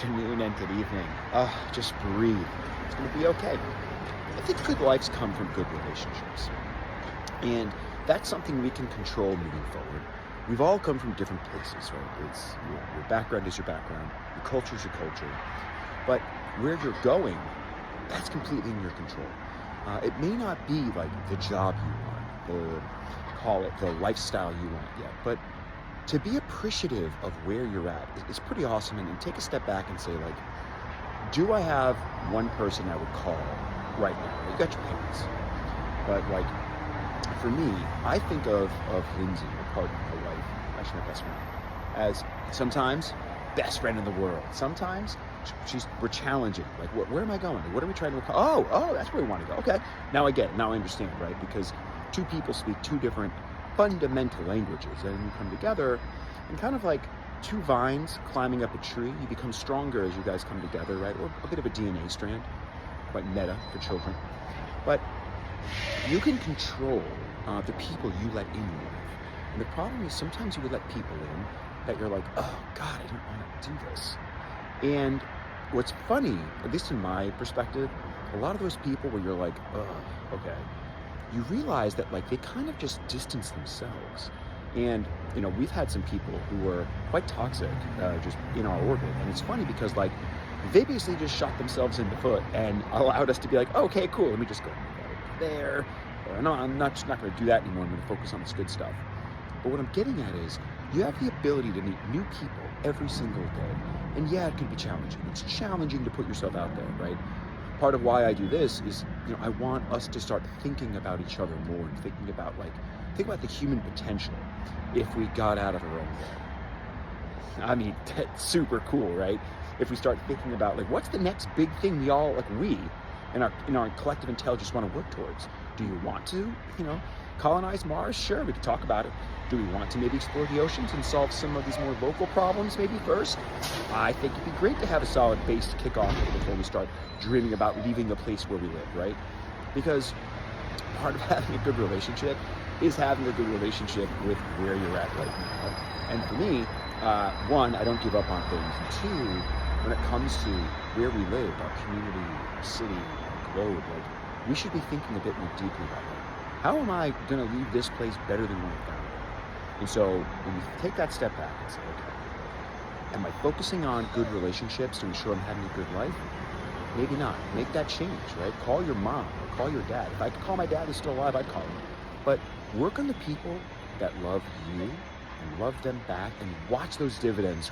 afternoon and good evening. Just breathe. It's going to be okay. I think good lives come from good relationships. And that's something we can control moving forward. We've all come from different places, right? It's your background is your background, your culture is your culture. But where you're going, that's completely in your control. It may not be like the job you want, call it the lifestyle you want yet, but to be appreciative of where you're at is pretty awesome, and take a step back and say, like, do I have one person I would call right now? You got your parents, but like for me, I think of Lindsay, my partner, my wife, actually my best friend, as sometimes best friend in the world. Sometimes we're challenging. Like, where am I going? What are we trying to accomplish? Oh, that's where we want to go. Okay, now I get it. Now I understand, right? Because two people speak two different fundamental languages, and you come together and kind of like two vines climbing up a tree, you become stronger as you guys come together, right? Or a bit of a DNA strand, quite meta for children. But you can control the people you let in your life. And the problem is sometimes you would let people in that you're like, oh God, I don't want to do this. And what's funny, at least in my perspective, a lot of those people where you're like, oh, okay, you realize that like they kind of just distance themselves. And we've had some people who were quite toxic just in our orbit, and it's funny because like they basically just shot themselves in the foot and allowed us to be like, oh, okay, cool, let me just go there. No, I'm not going to do that anymore. I'm going to focus on this good stuff. But what I'm getting at is you have the ability to meet new people every single day, and yeah, it can be challenging. It's challenging to put yourself out there, right? Part of why I do this is, I want us to start thinking about each other more and think about the human potential if we got out of our own way. I mean, that's super cool, right? If we start thinking about like, what's the next big thing we all, like we, in our collective intelligence want to work towards? Do you want to, colonize Mars? Sure, we can talk about it. Do we want to maybe explore the oceans and solve some of these more local problems maybe first? I think it'd be great to have a solid base to kick off with before we start dreaming about leaving the place where we live, right? Because part of having a good relationship is having a good relationship with where you're at right now. And for me, one, I don't give up on things. And two, when it comes to where we live, our community, our city, our globe, like, we should be thinking a bit more deeply about it. How am I going to leave this place better than when I found it? And so when you take that step back and say, okay, am I focusing on good relationships to ensure I'm having a good life? Maybe not. Make that change, right? Call your mom or call your dad. If I could call my dad who's still alive, I'd call him. But work on the people that love you and love them back, and watch those dividends